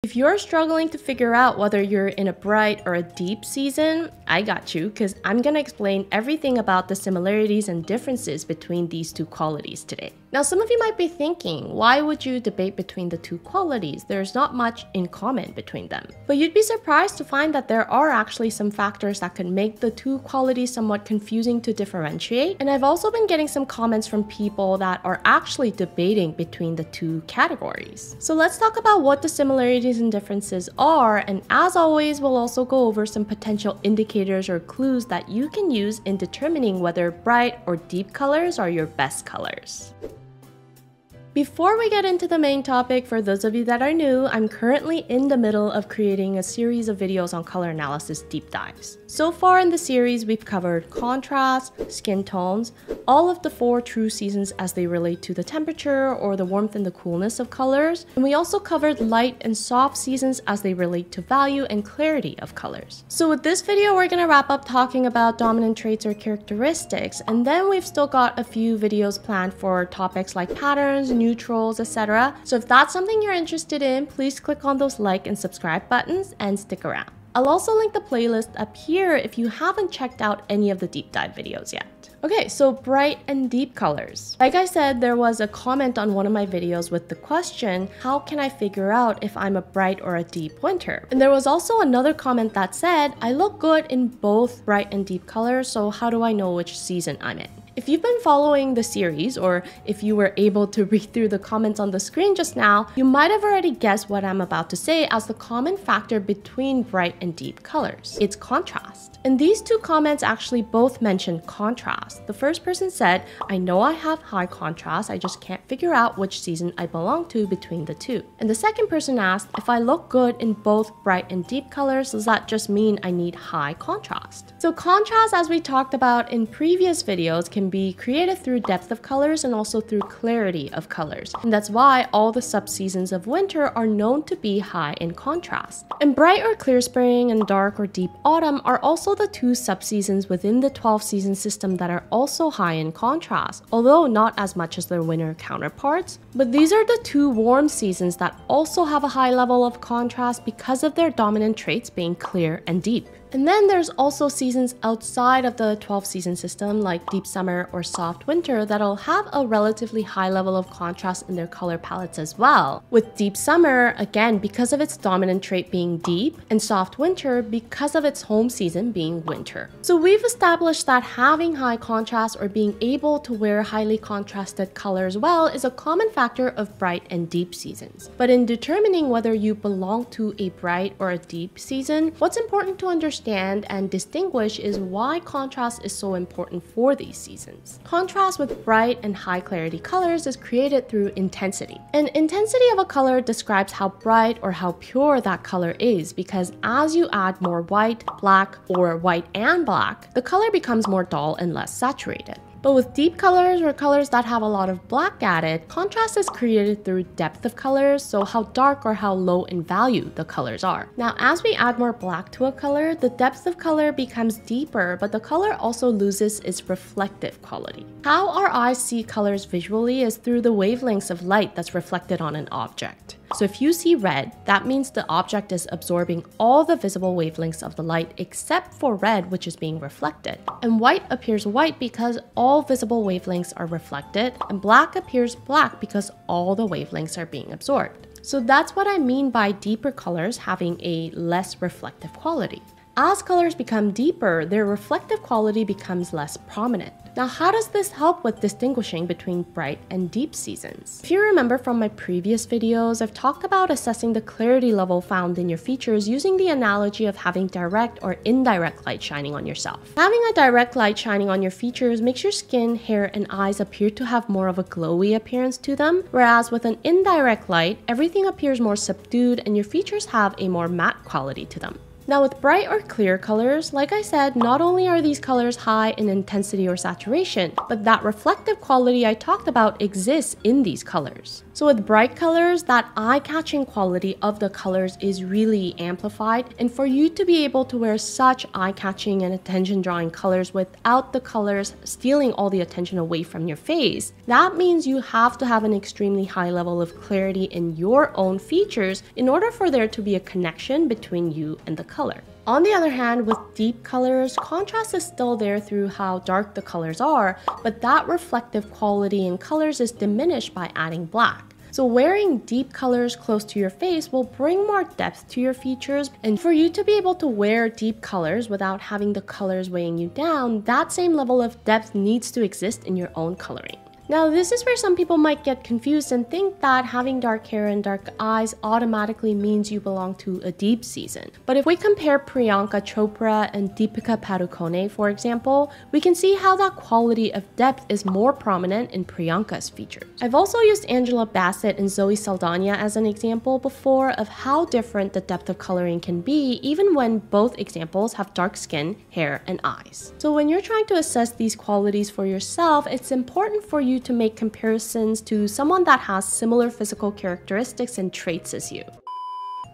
If you're struggling to figure out whether you're in a bright or a deep season, I got you, because I'm gonna explain everything about the similarities and differences between these two qualities today. Now, some of you might be thinking, why would you debate between the two qualities? There's not much in common between them. But you'd be surprised to find that there are actually some factors that could make the two qualities somewhat confusing to differentiate. And I've also been getting some comments from people that are actually debating between the two categories. So let's talk about what the similarities and differences are, and as always, we'll also go over some potential indicators or clues that you can use in determining whether bright or deep colors are your best colors. Before we get into the main topic, for those of you that are new, I'm currently in the middle of creating a series of videos on color analysis deep dives. So far in the series, we've covered contrast, skin tones, all of the 4 true seasons as they relate to the temperature or the warmth and the coolness of colors. And we also covered light and soft seasons as they relate to value and clarity of colors. So with this video, we're gonna wrap up talking about dominant traits or characteristics. And then we've still got a few videos planned for topics like patterns, neutrals, etc. So if that's something you're interested in, please click on those like and subscribe buttons and stick around. I'll also link the playlist up here if you haven't checked out any of the deep dive videos yet. Okay, so bright and deep colors. Like I said, there was a comment on one of my videos with the question, how can I figure out if I'm a bright or a deep winter? And there was also another comment that said, I look good in both bright and deep colors, so how do I know which season I'm in? If you've been following the series, or if you were able to read through the comments on the screen just now, you might have already guessed what I'm about to say as the common factor between bright and deep colors. It's contrast. And these two comments actually both mention contrast. The first person said, I know I have high contrast, I just can't figure out which season I belong to between the two. And the second person asked, if I look good in both bright and deep colors, does that just mean I need high contrast? So contrast, as we talked about in previous videos, can be created through depth of colors and also through clarity of colors. And that's why all the subseasons of winter are known to be high in contrast. And bright or clear spring and dark or deep autumn are also the two subseasons within the 12 season system that are also high in contrast, although not as much as their winter counterparts. But these are the two warm seasons that also have a high level of contrast because of their dominant traits being clear and deep. And then there's also seasons outside of the 12 season system like deep summer or soft winter that'll have a relatively high level of contrast in their color palettes as well. With deep summer, again, because of its dominant trait being deep, and soft winter because of its home season being winter. So we've established that having high contrast or being able to wear highly contrasted colors well is a common factor of bright and deep seasons. But in determining whether you belong to a bright or a deep season, what's important to understand and distinguish is why contrast is so important for these seasons. Contrast with bright and high clarity colors is created through intensity. And intensity of a color describes how bright or how pure that color is, because as you add more white, black, or white and black, the color becomes more dull and less saturated. But with deep colors or colors that have a lot of black added, contrast is created through depth of colors, so how dark or how low in value the colors are. Now, as we add more black to a color, the depth of color becomes deeper, but the color also loses its reflective quality. How our eyes see colors visually is through the wavelengths of light that's reflected on an object. So if you see red, that means the object is absorbing all the visible wavelengths of the light except for red, which is being reflected. And white appears white because all visible wavelengths are reflected, and black appears black because all the wavelengths are being absorbed. So that's what I mean by deeper colors having a less reflective quality. As colors become deeper, their reflective quality becomes less prominent. Now, how does this help with distinguishing between bright and deep seasons? If you remember from my previous videos, I've talked about assessing the clarity level found in your features using the analogy of having direct or indirect light shining on yourself. Having a direct light shining on your features makes your skin, hair, and eyes appear to have more of a glowy appearance to them, whereas with an indirect light, everything appears more subdued and your features have a more matte quality to them. Now with bright or clear colors, like I said, not only are these colors high in intensity or saturation, but that reflective quality I talked about exists in these colors. So with bright colors, that eye-catching quality of the colors is really amplified, and for you to be able to wear such eye-catching and attention-drawing colors without the colors stealing all the attention away from your face, that means you have to have an extremely high level of clarity in your own features in order for there to be a connection between you and the color. On the other hand, with deep colors, contrast is still there through how dark the colors are, but that reflective quality in colors is diminished by adding black. So wearing deep colors close to your face will bring more depth to your features, and for you to be able to wear deep colors without having the colors weighing you down, that same level of depth needs to exist in your own coloring. Now, this is where some people might get confused and think that having dark hair and dark eyes automatically means you belong to a deep season. But if we compare Priyanka Chopra and Deepika Padukone, for example, we can see how that quality of depth is more prominent in Priyanka's features. I've also used Angela Bassett and Zoe Saldana as an example before of how different the depth of coloring can be even when both examples have dark skin, hair, and eyes. So when you're trying to assess these qualities for yourself, it's important for you to make comparisons to someone that has similar physical characteristics and traits as you.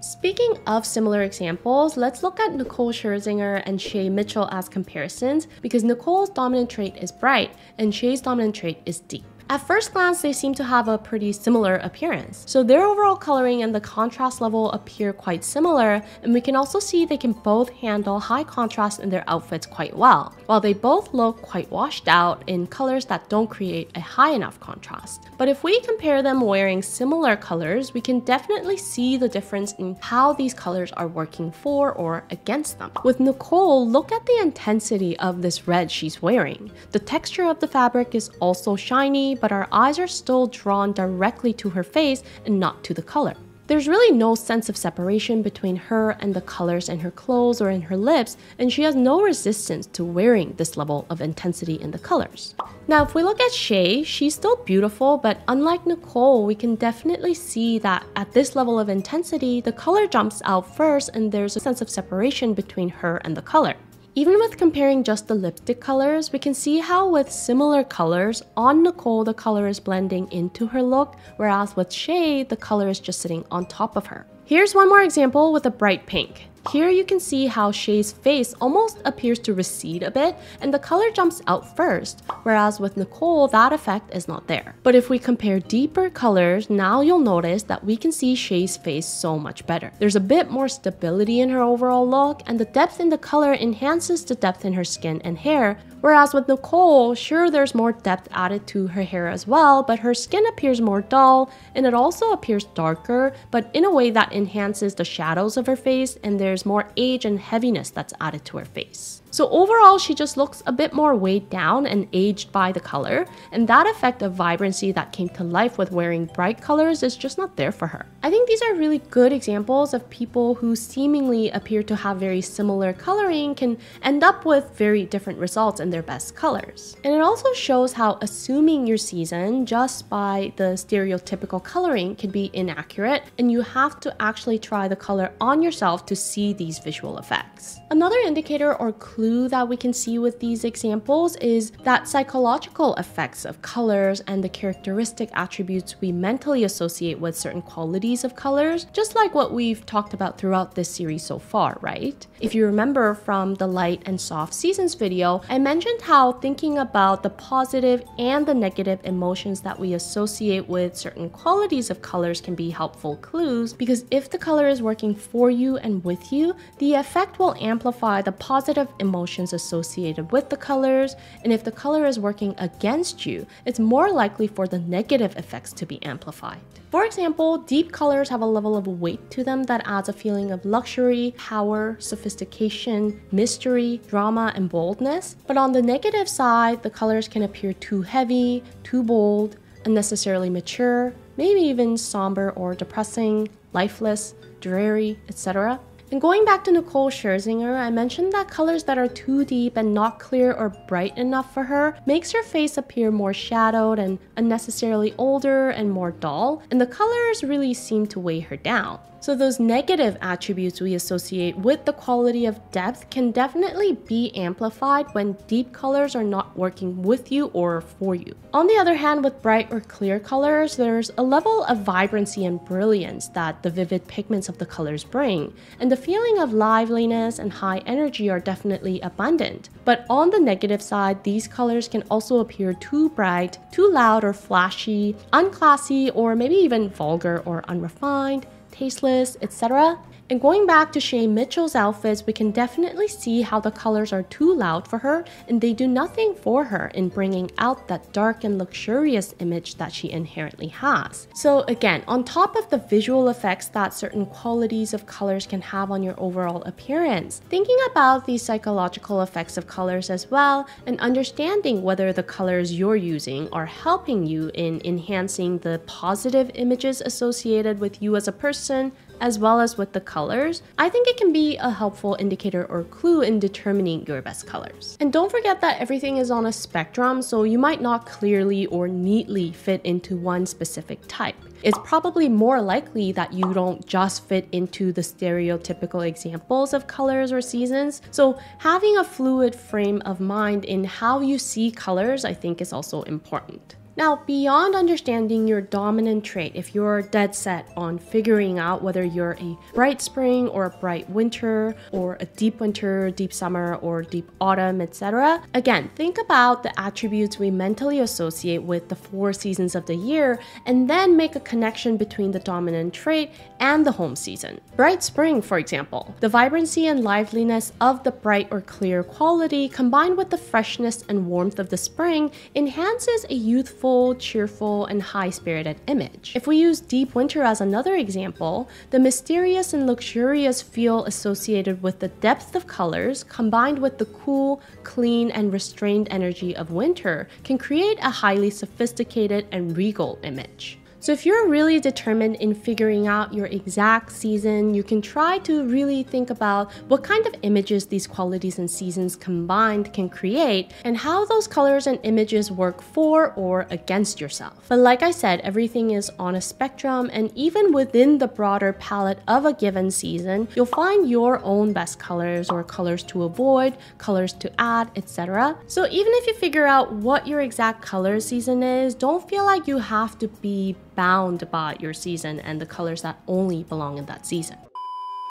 Speaking of similar examples, let's look at Nicole Scherzinger and Shay Mitchell as comparisons, because Nicole's dominant trait is bright and Shay's dominant trait is deep. At first glance, they seem to have a pretty similar appearance. So their overall coloring and the contrast level appear quite similar, and we can also see they can both handle high contrast in their outfits quite well, while they both look quite washed out in colors that don't create a high enough contrast. But if we compare them wearing similar colors, we can definitely see the difference in how these colors are working for or against them. With Nicole, look at the intensity of this red she's wearing. The texture of the fabric is also shiny, but our eyes are still drawn directly to her face and not to the color. There's really no sense of separation between her and the colors in her clothes or in her lips, and she has no resistance to wearing this level of intensity in the colors. Now, if we look at Shay, she's still beautiful, but unlike Nicole, we can definitely see that at this level of intensity, the color jumps out first and there's a sense of separation between her and the color. Even with comparing just the lipstick colors, we can see how with similar colors, on Nicole the color is blending into her look, whereas with Shay, the color is just sitting on top of her. Here's one more example with a bright pink. Here you can see how Shay's face almost appears to recede a bit and the color jumps out first, whereas with Nicole that effect is not there. But if we compare deeper colors, now you'll notice that we can see Shay's face so much better. There's a bit more stability in her overall look, and the depth in the color enhances the depth in her skin and hair, whereas with Nicole, sure, there's more depth added to her hair as well, but her skin appears more dull and it also appears darker, but in a way that enhances the shadows of her face, and there's more age and heaviness that's added to her face. So overall, she just looks a bit more weighed down and aged by the color, and that effect of vibrancy that came to life with wearing bright colors is just not there for her. I think these are really good examples of people who seemingly appear to have very similar coloring can end up with very different results in their best colors. And it also shows how assuming your season just by the stereotypical coloring can be inaccurate, and you have to actually try the color on yourself to see these visual effects. Another indicator or clue that we can see with these examples is that psychological effects of colors and the characteristic attributes we mentally associate with certain qualities of colors, just like what we've talked about throughout this series so far, right? If you remember from the light and soft seasons video, I mentioned how thinking about the positive and the negative emotions that we associate with certain qualities of colors can be helpful clues, because if the color is working for you and with you, the effect will amplify the positive emotions associated with the colors, and if the color is working against you, it's more likely for the negative effects to be amplified. For example, deep colors have a level of weight to them that adds a feeling of luxury, power, sophistication, mystery, drama, and boldness. But on the negative side, the colors can appear too heavy, too bold, unnecessarily mature, maybe even somber or depressing, lifeless, dreary, etc. And going back to Nicole Scherzinger, I mentioned that colors that are too deep and not clear or bright enough for her makes her face appear more shadowed and unnecessarily older and more dull, and the colors really seem to weigh her down. So those negative attributes we associate with the quality of depth can definitely be amplified when deep colors are not working with you or for you. On the other hand, with bright or clear colors, there's a level of vibrancy and brilliance that the vivid pigments of the colors bring, and the feeling of liveliness and high energy are definitely abundant. But on the negative side, these colors can also appear too bright, too loud or flashy, unclassy, or maybe even vulgar or unrefined, tasteless, etc. And going back to Shay Mitchell's outfits, we can definitely see how the colors are too loud for her and they do nothing for her in bringing out that dark and luxurious image that she inherently has. So again, on top of the visual effects that certain qualities of colors can have on your overall appearance, thinking about the psychological effects of colors as well and understanding whether the colors you're using are helping you in enhancing the positive images associated with you as a person, as well as with the colors, I think it can be a helpful indicator or clue in determining your best colors. And don't forget that everything is on a spectrum, so you might not clearly or neatly fit into one specific type. It's probably more likely that you don't just fit into the stereotypical examples of colors or seasons. So having a fluid frame of mind in how you see colors, I think, is also important. Now, beyond understanding your dominant trait, if you're dead set on figuring out whether you're a bright spring or a bright winter, or a deep winter, deep summer, or deep autumn, etc., again, think about the attributes we mentally associate with the 4 seasons of the year, and then make a connection between the dominant trait and the home season. Bright spring, for example, the vibrancy and liveliness of the bright or clear quality combined with the freshness and warmth of the spring enhances a youthful, cheerful, and high-spirited image. If we use deep winter as another example, the mysterious and luxurious feel associated with the depth of colors combined with the cool, clean, and restrained energy of winter can create a highly sophisticated and regal image. So if you're really determined in figuring out your exact season, you can try to really think about what kind of images these qualities and seasons combined can create and how those colors and images work for or against yourself. But like I said, everything is on a spectrum, and even within the broader palette of a given season, you'll find your own best colors or colors to avoid, colors to add, etc. So even if you figure out what your exact color season is, don't feel like you have to be bound by your season and the colors that only belong in that season.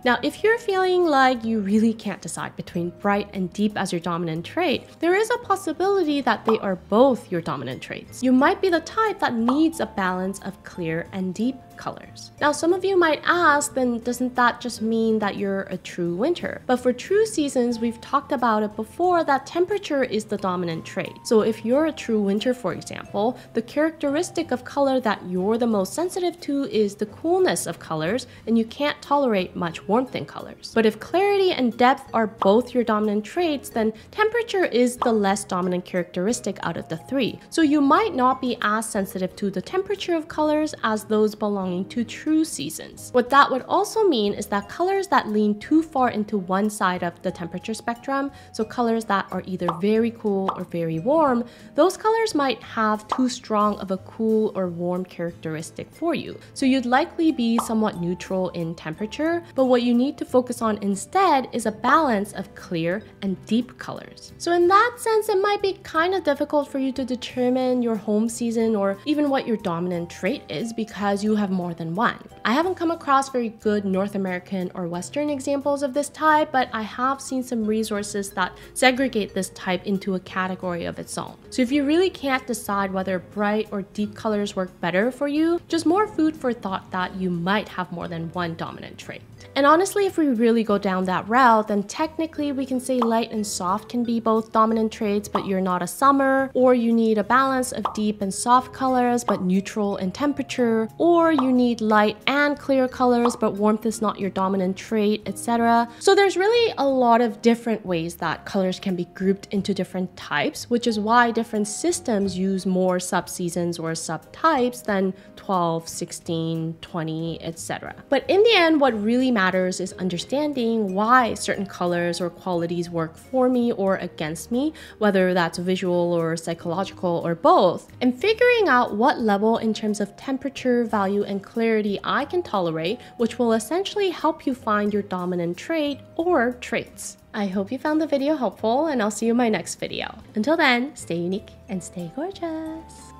Now, if you're feeling like you really can't decide between bright and deep as your dominant trait, there is a possibility that they are both your dominant traits. You might be the type that needs a balance of clear and deep colors. Now, some of you might ask, then doesn't that just mean that you're a true winter? But for true seasons, we've talked about it before that temperature is the dominant trait. So if you're a true winter, for example, the characteristic of color that you're the most sensitive to is the coolness of colors, and you can't tolerate much warmth in colors. But if clarity and depth are both your dominant traits, then temperature is the less dominant characteristic out of the 3. So you might not be as sensitive to the temperature of colors as those belonging to true seasons. What that would also mean is that colors that lean too far into one side of the temperature spectrum, so colors that are either very cool or very warm, those colors might have too strong of a cool or warm characteristic for you. So you'd likely be somewhat neutral in temperature, but what you need to focus on instead is a balance of clear and deep colors. So in that sense, it might be kind of difficult for you to determine your home season or even what your dominant trait is because you have more than one. I haven't come across very good North American or Western examples of this type, but I have seen some resources that segregate this type into a category of its own. So if you really can't decide whether bright or deep colors work better for you, just more food for thought that you might have more than one dominant trait. And honestly, if we really go down that route, then technically we can say light and soft can be both dominant traits, but you're not a summer, or you need a balance of deep and soft colors, but neutral in temperature, or you need light and clear colors, but warmth is not your dominant trait, etc. So there's really a lot of different ways that colors can be grouped into different types, which is why different systems use more subseasons or subtypes than 12, 16, 20, etc. But in the end, what really matters is understanding why certain colors or qualities work for me or against me, whether that's visual or psychological or both, and figuring out what level in terms of temperature, value, and clarity I can tolerate, which will essentially help you find your dominant trait or traits. I hope you found the video helpful, and I'll see you in my next video. Until then, stay unique and stay gorgeous.